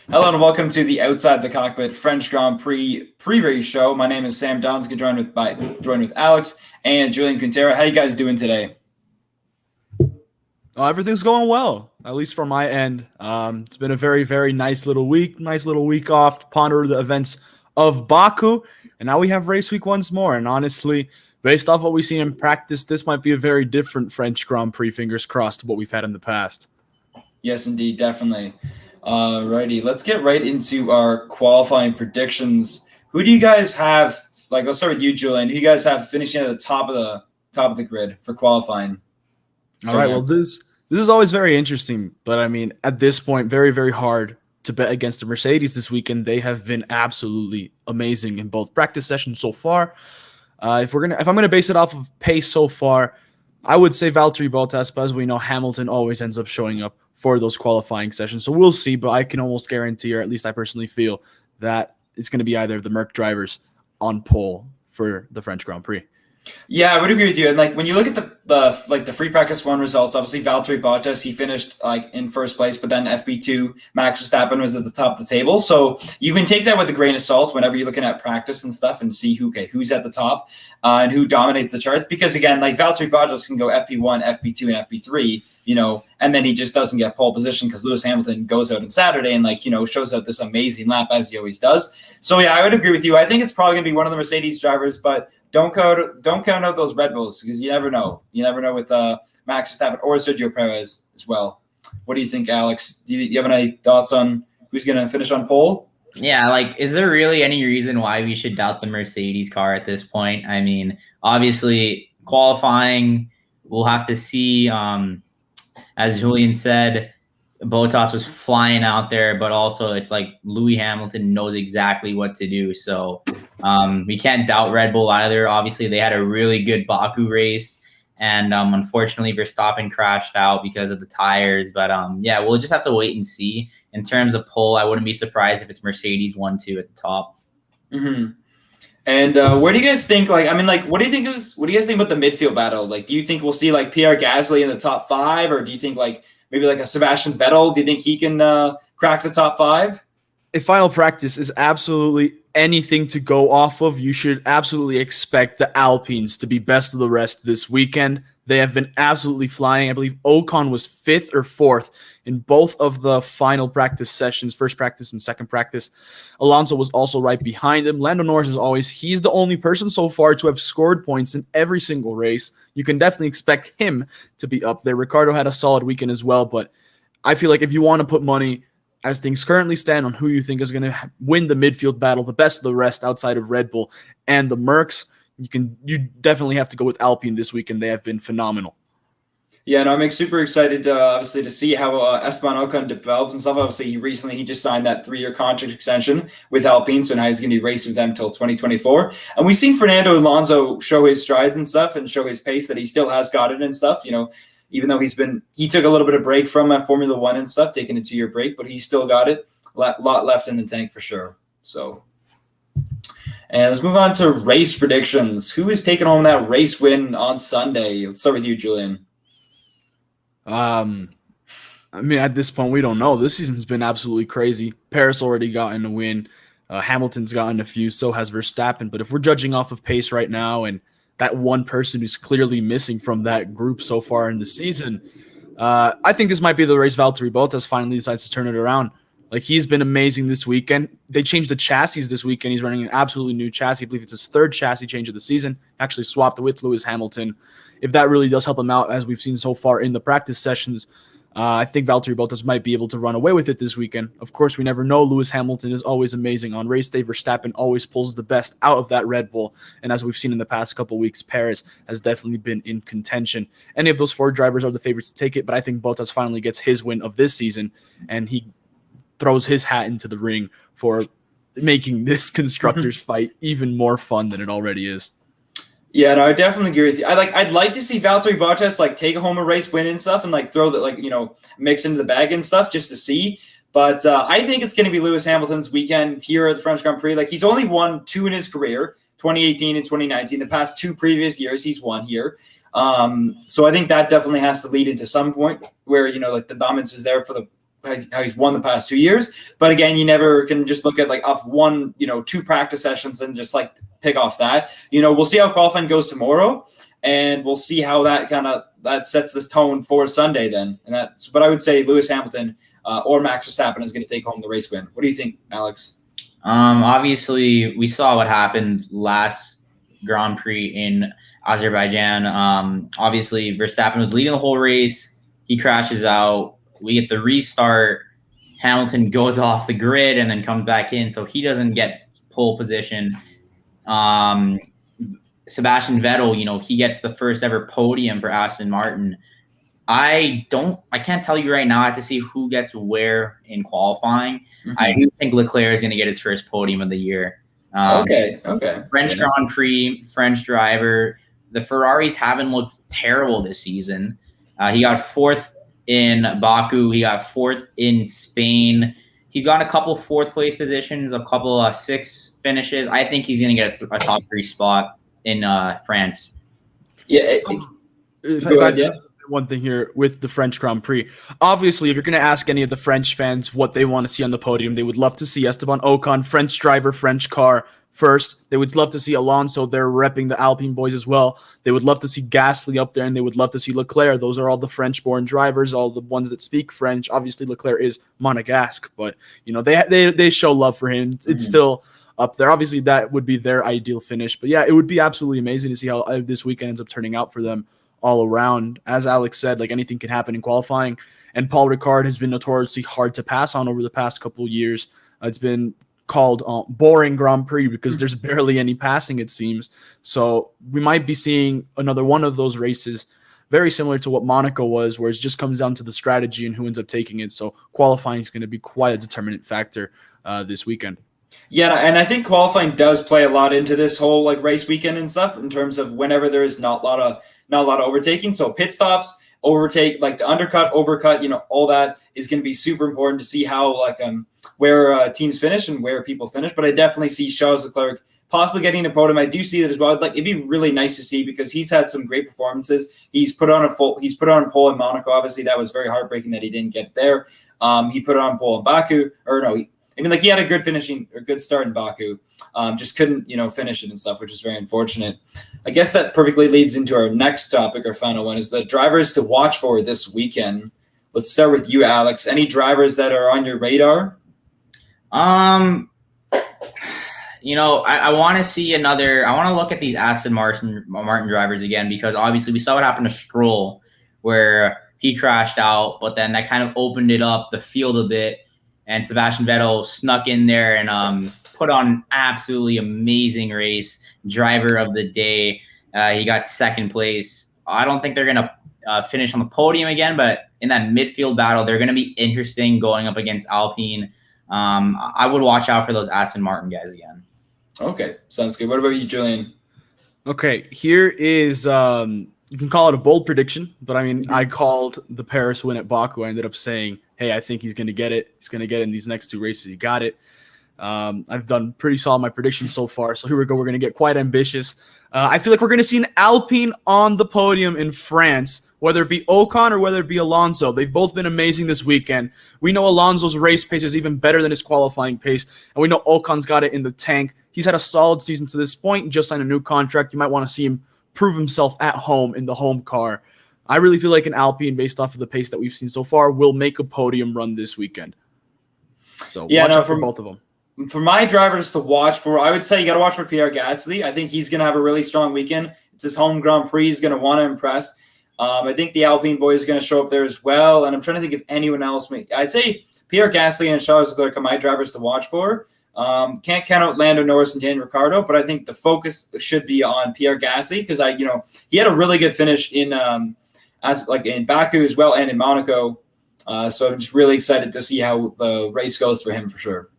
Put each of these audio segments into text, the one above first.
Hello and welcome to the Outside the Cockpit French Grand Prix pre-race show. My name is Sam Donska, joined with Alex and Julian Quintero. How you guys doing today? Everything's going well, at least from my end. It's been a very, very nice little week off to ponder the events of Baku, and now we have race week once more. And honestly, based off what we've seen in practice, this might be a very different French Grand Prix, fingers crossed, to what we've had in the past. Yes, indeed, definitely. Alrighty, let's get right into our qualifying predictions. Who do you guys have? Let's start with you, Julian. Who do you guys have finishing at the top of the grid for qualifying? All right. Well, this is always very interesting, but I mean, at this point, very, very hard to bet against the Mercedes this weekend. They have been absolutely amazing in both practice sessions so far. If I'm gonna base it off of pace so far, I would say Valtteri Bottas, but as we know, Hamilton always ends up showing up for those qualifying sessions. So we'll see, but I can almost guarantee, or at least I personally feel, that it's going to be either of the Merc drivers on pole for the French Grand Prix. Yeah, I would agree with you. And when you look at the free practice one results, obviously Valtteri Bottas, he finished in first place, but then FP2 Max Verstappen was at the top of the table. So you can take that with a grain of salt whenever you're looking at practice and stuff and see who's at the top and who dominates the charts. Because again, Valtteri Bottas can go FP1, FP2, and FP3. And then he just doesn't get pole position because Lewis Hamilton goes out on Saturday and shows out this amazing lap as he always does. So yeah, I would agree with you. I think it's probably gonna be one of the Mercedes drivers, but don't count out those Red Bulls because you never know. You never know with Max Verstappen or Sergio Perez as well. What do you think, Alex? Do you have any thoughts on who's gonna finish on pole? Yeah, is there really any reason why we should doubt the Mercedes car at this point? I mean, obviously qualifying, we'll have to see. As Julian said, Bottas was flying out there, but also it's Lewis Hamilton knows exactly what to do. So we can't doubt Red Bull either. Obviously, they had a really good Baku race, and unfortunately, Verstappen crashed out because of the tires. But yeah, we'll just have to wait and see. In terms of pole, I wouldn't be surprised if it's Mercedes 1-2 at the top. Mm-hmm. And where do you guys think? What do you think? What do you guys think about the midfield battle? Do you think we'll see Pierre Gasly in the top 5, or do you think maybe a Sebastian Vettel? Do you think he can crack the top 5? If final practice is absolutely anything to go off of, you should absolutely expect the Alpines to be best of the rest this weekend. They have been absolutely flying. I believe Ocon was 5th or 4th in both of the final practice sessions, first practice and second practice. Alonso was also right behind him. Lando Norris, as always, he's the only person so far to have scored points in every single race. You can definitely expect him to be up there. Ricciardo had a solid weekend as well, but I feel like if you want to put money, as things currently stand, on who you think is going to win the midfield battle, the best of the rest outside of Red Bull and the Mercs, you definitely have to go with Alpine this weekend. They have been phenomenal. Yeah, no, I'm super excited, obviously, to see how Esteban Ocon develops and stuff. Obviously, he just signed that 3-year contract extension with Alpine, so now he's going to be racing with them until 2024. And we've seen Fernando Alonso show his strides and stuff and show his pace that he still has got it and stuff. Even though he took a little bit of break from Formula One and stuff, taking a 2-year break, but he's still got it. A lot left in the tank for sure. So. And let's move on to race predictions. Who is taking home that race win on Sunday? Let's start with you, Julian. I mean, at this point, we don't know. This season's been absolutely crazy. Paris already gotten a win. Hamilton's gotten a few, so has Verstappen. But if we're judging off of pace right now and that one person who's clearly missing from that group so far in the season, I think this might be the race Valtteri Bottas finally decides to turn it around. He's been amazing this weekend. They changed the chassis this weekend. He's running an absolutely new chassis. I believe it's his 3rd chassis change of the season. Actually swapped it with Lewis Hamilton. If that really does help him out, as we've seen so far in the practice sessions, I think Valtteri Bottas might be able to run away with it this weekend. Of course, we never know. Lewis Hamilton is always amazing on race day. Verstappen always pulls the best out of that Red Bull. And as we've seen in the past couple weeks, Perez has definitely been in contention. Any of those 4 drivers are the favorites to take it, but I think Bottas finally gets his win of this season, and he throws his hat into the ring for making this constructors fight even more fun than it already is. Yeah, no, I definitely agree with you. I'd like to see Valtteri Bottas like take home a race win and stuff, and like throw that, like, mix into the bag and stuff just to see. But I think it's going to be Lewis Hamilton's weekend here at the French Grand Prix. Like, he's only won 2 in his career, 2018 and 2019. The past 2 previous years he's won here. So I think that definitely has to lead into some point where, like the dominance is there for how he's won the past 2 years. But again, you never can just look at like off 1, 2 practice sessions and just like pick off that. We'll see how qualifying goes tomorrow, and we'll see how that sets this tone for Sunday then. But I would say Lewis Hamilton or Max Verstappen is going to take home the race win. What do you think, Alex? Obviously, we saw what happened last Grand Prix in Azerbaijan. Obviously, Verstappen was leading the whole race. He crashes out. We get the restart. Hamilton goes off the grid and then comes back in, so he doesn't get pole position. Sebastian Vettel, he gets the first ever podium for Aston Martin. I can't tell you right now. I have to see who gets where in qualifying. Mm-hmm. I do think Leclerc is going to get his first podium of the year. Okay. French Grand Prix, French driver. The Ferraris haven't looked terrible this season. He got 4th in Baku. He got 4th in Spain. He's got a couple 4th place positions, a couple 6 finishes. I think he's going to get a top 3 spot in France. Yeah. One thing here with the French Grand Prix. Obviously, if you're going to ask any of the French fans what they want to see on the podium, they would love to see Esteban Ocon, French driver, French car first. They would love to see Alonso there repping the Alpine boys as well. They would love to see Gasly up there, and they would love to see Leclerc. Those are all the French-born drivers, all the ones that speak French. Obviously, Leclerc is Monegasque, but they show love for him. It's still up there. Obviously, that would be their ideal finish. But yeah, it would be absolutely amazing to see how this weekend ends up turning out for them all around. As Alex said, like, anything can happen in qualifying, and Paul Ricard has been notoriously hard to pass on over the past couple of years. It's been called boring Grand Prix because there's barely any passing, it seems. So we might be seeing another one of those races very similar to what Monaco was, where it just comes down to the strategy and who ends up taking it. So qualifying is going to be quite a determinant factor this weekend. Yeah, and I think qualifying does play a lot into this whole like race weekend and stuff, in terms of whenever there is not a lot of overtaking. So pit stops, overtake, like the undercut, overcut, all that is going to be super important to see how where teams finish and where people finish. But I definitely see Charles Leclerc possibly getting a podium. I do see that as well. Like, it'd be really nice to see, because he's had some great performances. He's put on a pole in Monaco. Obviously, that was very heartbreaking that he didn't get there. He put on pole in Baku, he had a good start in Baku, just couldn't, finish it and stuff, which is very unfortunate. I guess that perfectly leads into our next topic. Our final one is the drivers to watch for this weekend. Let's start with you, Alex. Any drivers that are on your radar? I want to see I want to look at these Aston Martin drivers again, because obviously we saw what happened to Stroll, where he crashed out, but then that kind of opened it up, the field a bit. And Sebastian Vettel snuck in there and put on an absolutely amazing race. Driver of the day. He got 2nd place. I don't think they're going to finish on the podium again, but in that midfield battle, they're going to be interesting going up against Alpine. I would watch out for those Aston Martin guys again. Okay, sounds good. What about you, Julian? Okay, here is you can call it a bold prediction, but I mean, I called the Paris win at Baku. I ended up saying, hey, I think he's going to get it. He's going to get it in these next 2 races. He got it. I've done pretty solid my predictions so far. So here we go. We're going to get quite ambitious. I feel like we're going to see an Alpine on the podium in France, whether it be Ocon or whether it be Alonso. They've both been amazing this weekend. We know Alonso's race pace is even better than his qualifying pace, and we know Ocon's got it in the tank. He's had a solid season to this point, just signed a new contract. You might want to see him prove himself at home in the home car. I really feel like an Alpine, based off of the pace that we've seen so far, will make a podium run this weekend. So watch out for both of them. For my drivers to watch for, I would say you got to watch for Pierre Gasly. I think he's going to have a really strong weekend. It's his home Grand Prix. He's going to want to impress. I think the Alpine boy is going to show up there as well. And I'm trying to think of anyone else. I'd say Pierre Gasly and Charles Leclerc are my drivers to watch for. Can't count out Lando Norris and Daniel Ricciardo, but I think the focus should be on Pierre Gasly, because he had a really good finish in Baku as well and in Monaco. So I'm just really excited to see how the race goes for him for sure.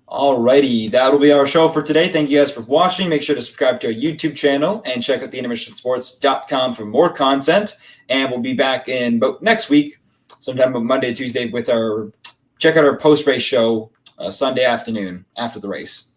Alrighty, that'll be our show for today. Thank you guys for watching. Make sure to subscribe to our YouTube channel and check out theintermissionsports.com for more content. And we'll be back in about next week, sometime Monday, Tuesday, with check out our post-race show Sunday afternoon after the race.